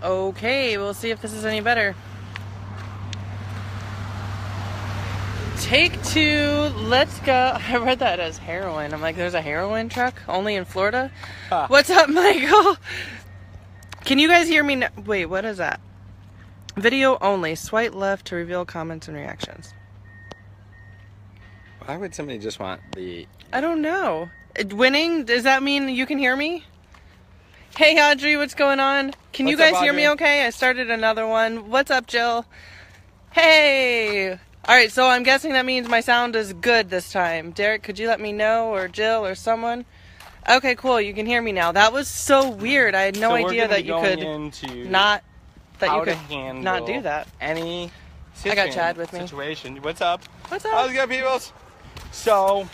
Okay, we'll see if this is any better. Take 2, let's go. I read that as heroin. I'm like, there's a heroin truck only in Florida? Huh. What's up, Michael? Can you guys hear me now? Wait, what is that? Video only. Swipe left to reveal comments and reactions. Why would somebody just want the... I don't know. Winning? Does that mean you can hear me? Hey, Audrey, what's going on? Can you What's up, guys hear me Audrey? okay? I started another one. What's up, Jill? Hey! Alright, so I'm guessing that means my sound is good this time. Derek, could you let me know? Or Jill or someone? Okay, cool. You can hear me now. That was so weird. I had no idea that you could not do that. Any I got Chad with me. situation. What's up? What's up? How's it going, peoples? So,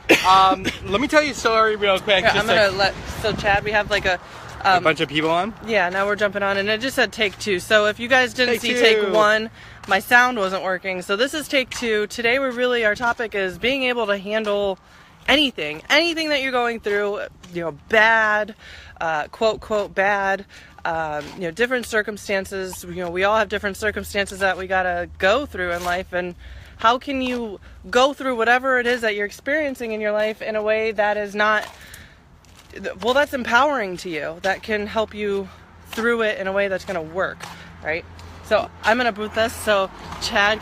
let me tell you a story real quick. Yeah, so Chad, we have like a bunch of people on. Yeah, now we're jumping on, and it just said take 2. So if you guys didn't see 2. take 1, my sound wasn't working. So this is take 2. Today our topic is being able to handle anything that you're going through, bad, quote, bad, different circumstances. We all have different circumstances that we gotta go through in life, and how can you go through whatever it is that you're experiencing in your life in a way that is not, well, that's empowering to you, that can help you through it in a way that's going to work, right? So I'm going to boot this so Chad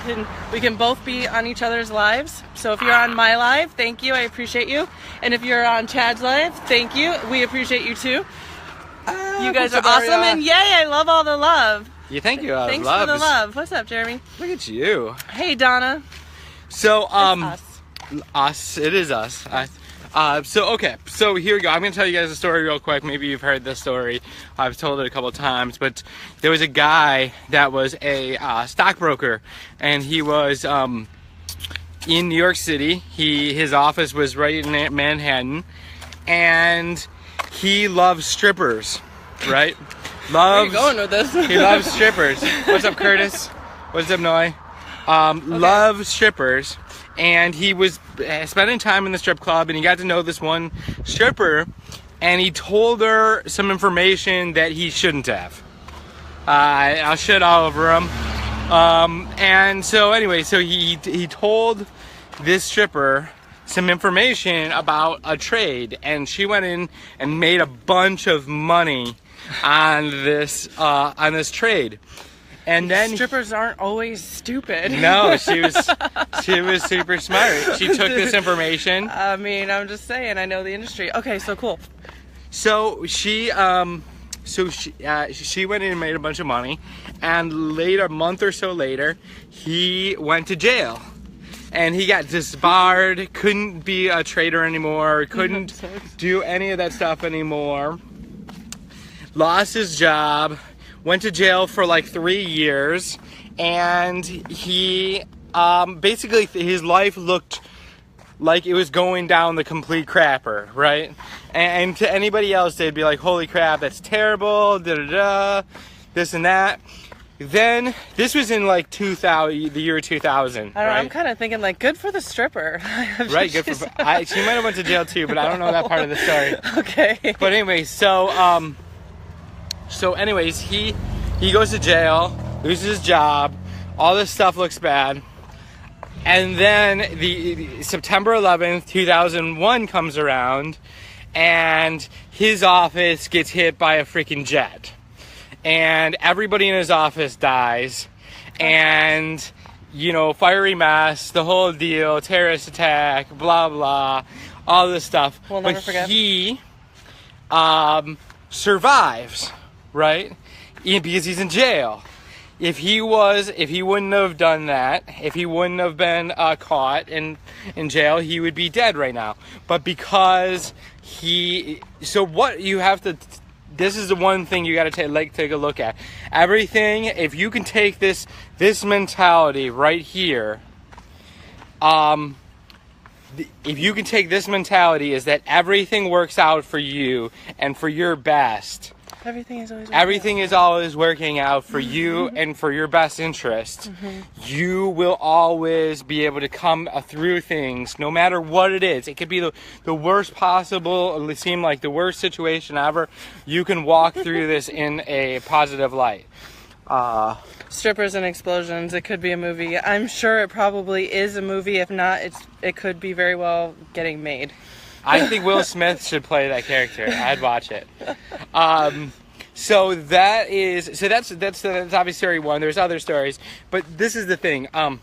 we can both be on each other's lives. So if you're on my live, thank you, I appreciate you. And if you're on Chad's live, thank you, we appreciate you too. You guys are awesome, and yay, I love all the love. Yeah, thank you. Thanks for the love. What's up, Jeremy? Look at you. Hey, Donna. So, Us. It is us. So here we go. I'm going to tell you guys a story real quick. Maybe you've heard this story. I've told it a couple times, but there was a guy that was a stockbroker, and he was in New York City. His office was right in Manhattan, and he loves strippers, right? Where are you going with this? He loves strippers. What's up, Curtis? What's up, Noi? Loves strippers. And he was spending time in the strip club, and he got to know this one stripper, and he told her some information that he shouldn't have. I'll shit all over him. And so anyway, so he told this stripper some information about a trade, and she went in and made a bunch of money on this trade. And then strippers aren't always stupid. No, she was super smart. She took this information. I mean, I'm just saying, I know the industry. Okay, so cool. So she went in and made a bunch of money, and later, a month or so later, he went to jail. And he got disbarred, couldn't be a trader anymore, couldn't do any of that stuff anymore. Lost his job. Went to jail for like 3 years, and he basically his life looked like it was going down the complete crapper, right? And to anybody else, they'd be like, "Holy crap, that's terrible!" Da da da, this and that. Then this was in like 2000, the year 2000. I don't know, I'm kind of thinking like, good for the stripper. Right, good for. She might have went to jail too, but I don't know that part of the story. Okay. But anyway, so anyways, he goes to jail, loses his job, all this stuff looks bad, and then the September 11th, 2001 comes around, and his office gets hit by a freaking jet, and everybody in his office dies, and fiery mess, the whole deal, terrorist attack, blah blah, all this stuff. We'll never forget. He survives. Right? Because he's in jail. If he wouldn't have done that, if he wouldn't have been caught in jail, he would be dead right now. But because this is the one thing you got to take a look at. Everything, if you can take this mentality right here, if you can take this mentality, is that everything works out for you and for your best. Everything is always working out for you and for your best interest. You will always be able to come through things, no matter what it is. It could be the worst possible, it seem like the worst situation ever. You can walk through this in a positive light. Strippers and explosions. It could be a movie. I'm sure it probably is a movie. If not, it could be very well getting made. I think Will Smith should play that character. I'd watch it. So that's obviously story one. There's other stories, but this is the thing. I'll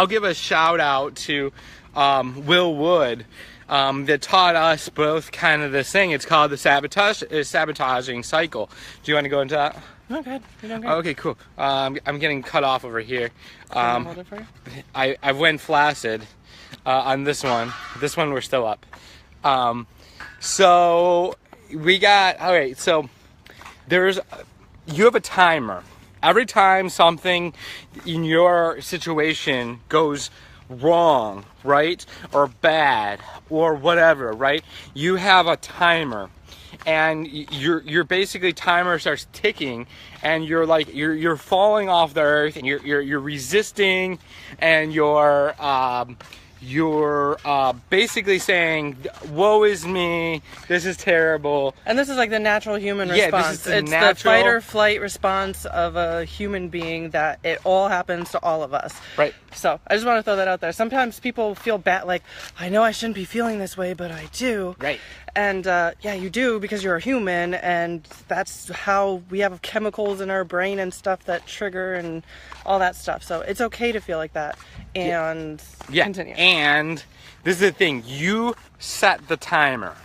give a shout out to Will Wood that taught us both kind of this thing. It's called the sabotaging cycle. Do you want to go into that? No, good. You're doing great. Okay, cool. I'm getting cut off over here. Can I hold it for you? I went flaccid on this one. This one we're still up. So we got, all right, so you have a timer. Every time something in your situation goes wrong, right, or bad, or whatever, right, you have a timer. And your basically timer starts ticking, and you're falling off the earth, and you're resisting, and you're basically saying, woe is me, this is terrible. And this is like the natural human response. It's the fight or flight response of a human being, that it all happens to all of us. Right. So I just want to throw that out there. Sometimes people feel bad, like, I know I shouldn't be feeling this way, but I do. Right. And yeah, you do, because you're a human, and that's how we have chemicals in our brain and stuff that trigger and all that stuff. So it's okay to feel like that. And continue. And this is the thing, you set the timer,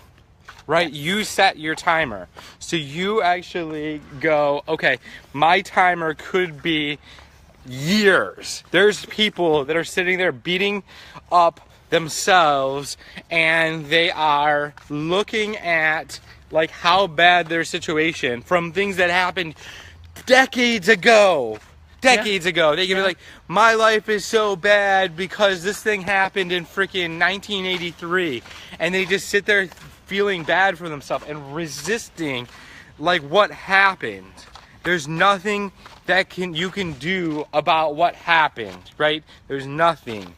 right? You set your timer. So you actually go, okay, my timer could be years. There's people that are sitting there beating up themselves, and they are looking at like how bad their situation from things that happened decades ago. They can be like, my life is so bad because this thing happened in freaking 1983, and they just sit there feeling bad for themselves and resisting like what happened. There's nothing that you can do about what happened, right? There's nothing.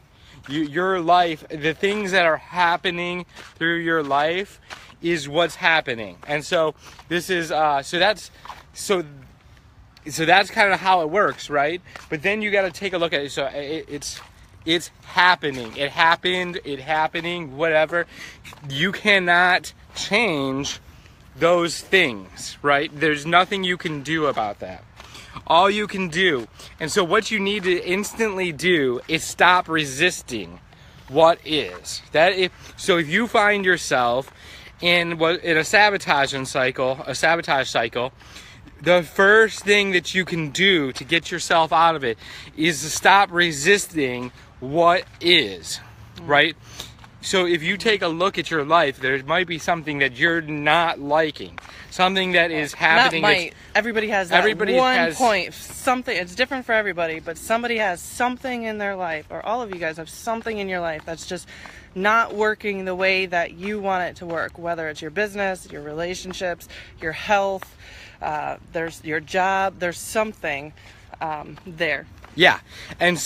Your life, the things that are happening through your life is what's happening. And so this is so that's kind of how it works, right? But then you got to take a look at it. So it's happening. It happening, whatever. You cannot change those things, right? There's nothing you can do about that. All you can do, and so what you need to instantly do is stop resisting what is. So if you find yourself in a sabotage cycle, the first thing that you can do to get yourself out of it is to stop resisting what is, right? So if you take a look at your life, there might be something that you're not liking, something that is happening. Everybody has that point. Something, it's different for everybody, but somebody has something in their life, or all of you guys have something in your life that's just not working the way that you want it to work, whether it's your business, your relationships, your health, there's your job, there's something there. Yeah, and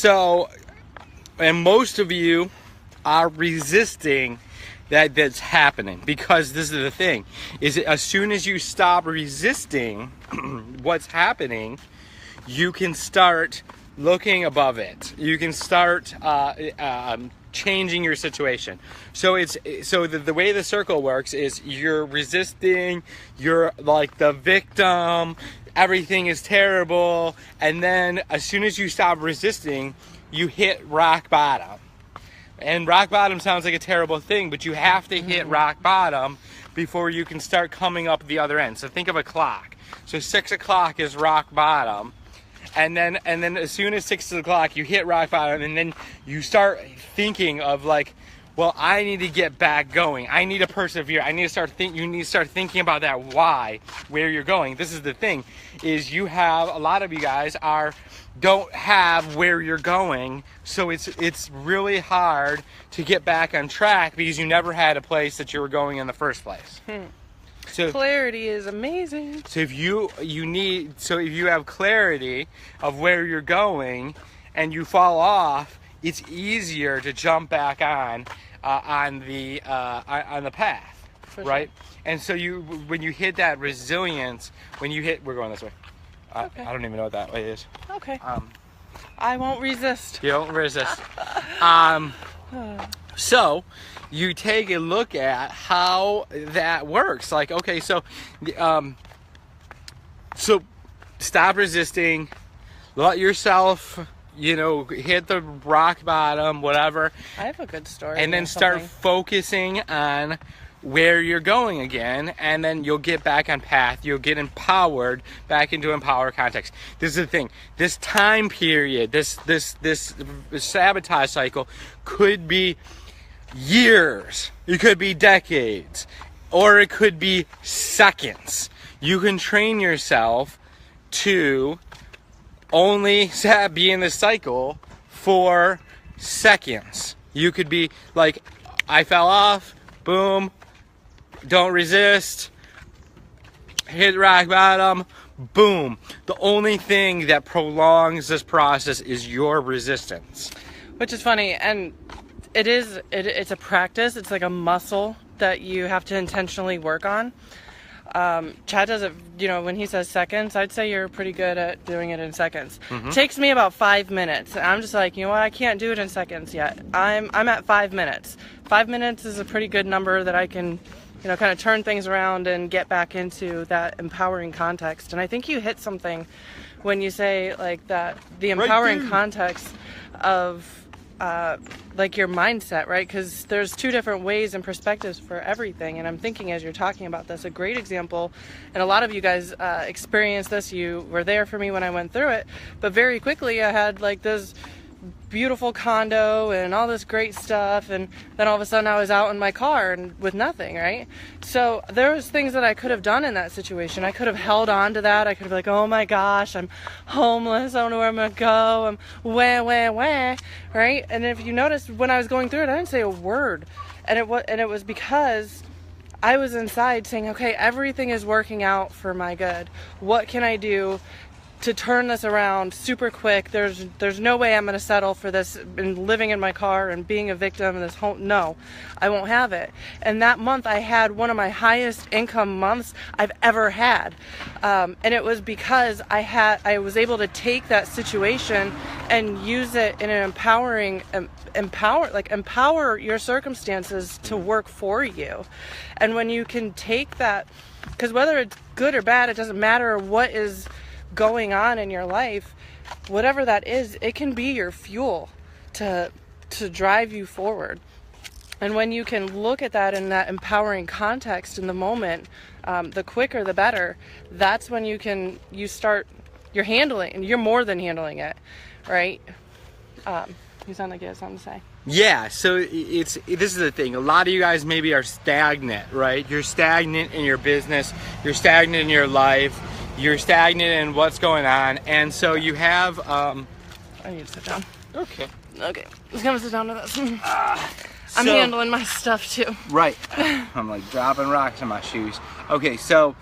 most of you are resisting that's happening, because this is the thing, is as soon as you stop resisting what's happening, you can start looking above it. You can start changing your situation. So the way the circle works is you're resisting, you're like the victim, everything is terrible, and then as soon as you stop resisting, you hit rock bottom. And rock bottom sounds like a terrible thing, but you have to hit rock bottom before you can start coming up the other end. So think of a clock. So 6 o'clock is rock bottom. And then as soon as 6 o'clock, you hit rock bottom, and then you start thinking of like, well, I need to get back going. I need to persevere. You need to start thinking about that why, where you're going. This is the thing, is a lot of you guys don't have where you're going, so it's really hard to get back on track because you never had a place that you were going in the first place. So clarity is amazing. So if you have clarity of where you're going and you fall off, it's easier to jump back on the path, For right? sure. And so when you hit that resilience, we're going this way. Okay. I don't even know what that way is. Okay. I won't resist. You don't resist. So you take a look at how that works. Like, okay, so stop resisting, let yourself, hit the rock bottom, whatever. I have a good story. And then or start something. focusing on where you're going again, and then you'll get back on path. You'll get empowered back into empower context. This is the thing. This time period, this sabotage cycle could be years. It could be decades, or it could be seconds. You can train yourself to only be in this cycle for seconds. You could be like, I fell off, boom, don't resist, hit rock bottom, boom. The only thing that prolongs this process is your resistance. Which is funny, and it's a practice. It's like a muscle that you have to intentionally work on. Chad does it, when he says seconds, I'd say you're pretty good at doing it in seconds. Mm-hmm. It takes me about 5 minutes. I'm just like, you know what, I can't do it in seconds yet. I'm at 5 minutes. 5 minutes is a pretty good number that I can, kind of turn things around and get back into that empowering context. And I think you hit something when you say like that, the empowering context of like your mindset, right? Because there's two different ways and perspectives for everything. And I'm thinking as you're talking about this, a great example, and a lot of you guys experienced this, you were there for me when I went through it, but very quickly I had like this beautiful condo and all this great stuff, and then all of a sudden I was out in my car and with nothing, right? So there was things that I could have done in that situation. I could have held on to that. I could have been like, oh my gosh, I'm homeless, I don't know where I'm gonna go, I'm wah, right? And if you noticed, when I was going through it, I didn't say a word, and it was because I was inside saying, okay, everything is working out for my good. What can I do to turn this around super quick? There's no way I'm going to settle for this and living in my car and being a victim of this whole, no, I won't have it. And that month I had one of my highest income months I've ever had. And it was because I was able to take that situation and use it in an empower your circumstances to work for you. And when you can take that, because whether it's good or bad, it doesn't matter what is going on in your life, whatever that is, it can be your fuel to drive you forward. And when you can look at that in that empowering context in the moment, the quicker the better. That's when you're handling, and you're more than handling it, right? You sound like you have something to say. Yeah, so this is the thing. A lot of you guys maybe are stagnant, right? You're stagnant in your business, you're stagnant in your life, you're stagnant in what's going on, and so you have I need to sit down. Okay. Just gonna sit down to this. I'm handling my stuff too. Right. I'm like dropping rocks in my shoes. Okay, so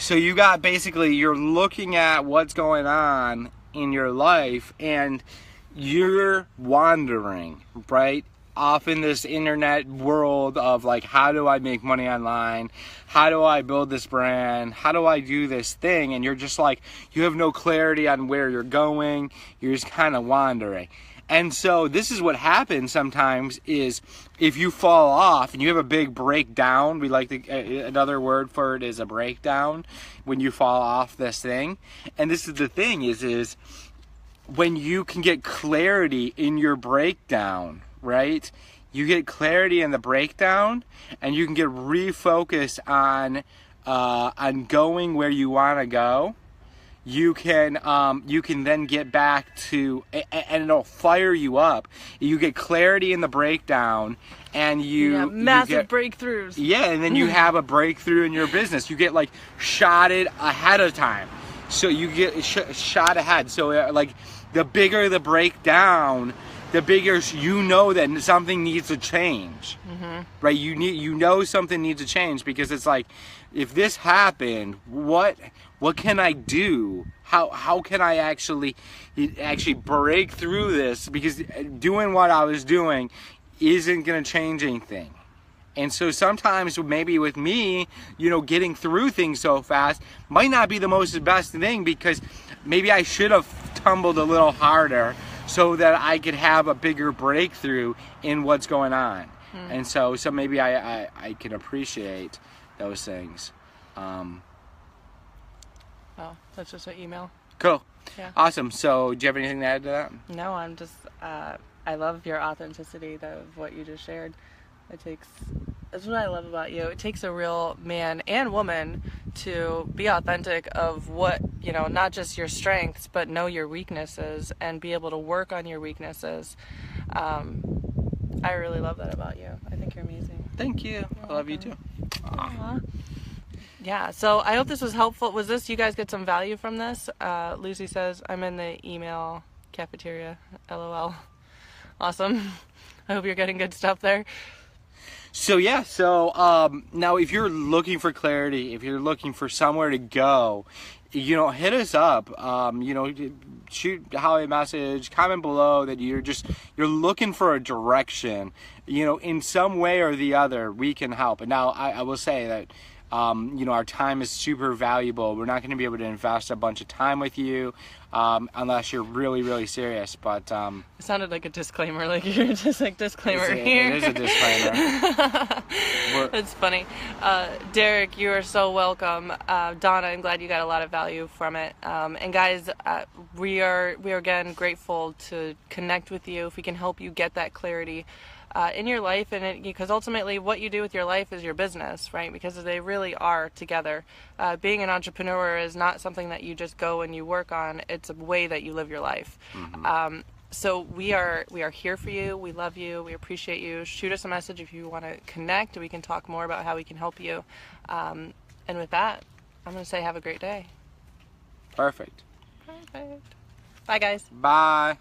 you got, basically, you're looking at what's going on in your life, and you're wandering, right? Off in this internet world of like, how do I make money online? How do I build this brand? How do I do this thing? And you're just like, you have no clarity on where you're going. You're just kind of wandering. And so this is what happens sometimes is if you fall off and you have a big breakdown, we like another word for it is a breakdown, when you fall off this thing. And this is the thing is when you can get clarity in your breakdown, right? You get clarity in the breakdown, and you can get refocused on going where you want to go. You can then get back to, and it'll fire you up. You get clarity in the breakdown, and massive breakthroughs. Yeah, and then you have a breakthrough in your business. You get like shotted ahead of time, so you get shot ahead. So like the bigger the breakdown, the bigger you know that something needs to change. Right? You know something needs to change, because it's like, if this happened, what can I do? How can I actually break through this? Because doing what I was doing isn't going to change anything. And so sometimes maybe with me, getting through things so fast might not be the best thing, because maybe I should have tumbled a little harder so that I could have a bigger breakthrough in what's going on. And so maybe I can appreciate those things. Oh, that's just an email. Cool. Yeah. Awesome. So do you have anything to add to that? No, I'm just, I love your authenticity of what you just shared. That's what I love about you. It takes a real man and woman to be authentic of what, not just your strengths, but know your weaknesses and be able to work on your weaknesses. I really love that about you. I think you're amazing. Thank you. I love you too. Aww. Yeah, so I hope this was helpful. You guys get some value from this? Lucy says, I'm in the email cafeteria, LOL. Awesome. I hope you're getting good stuff there. So now if you're looking for clarity, if you're looking for somewhere to go, hit us up. Shoot Holly a message, comment below that you're looking for a direction. In some way or the other, we can help. And now I will say that our time is super valuable. We're not going to be able to invest a bunch of time with you unless you're really, really serious. But it sounded like a disclaimer, like you're just like disclaimer here. It is a disclaimer. It's funny. Derek, you are so welcome. Donna, I'm glad you got a lot of value from it. And guys, we are again grateful to connect with you. If we can help you get that clarity in your life, because ultimately what you do with your life is your business, right? Because they really are together. Being an entrepreneur is not something that you just go and you work on. It's a way that you live your life. So we are here for you. We love you. We appreciate you. Shoot us a message if you want to connect. We can talk more about how we can help you. And with that, I'm going to say have a great day. Perfect. Bye, guys. Bye.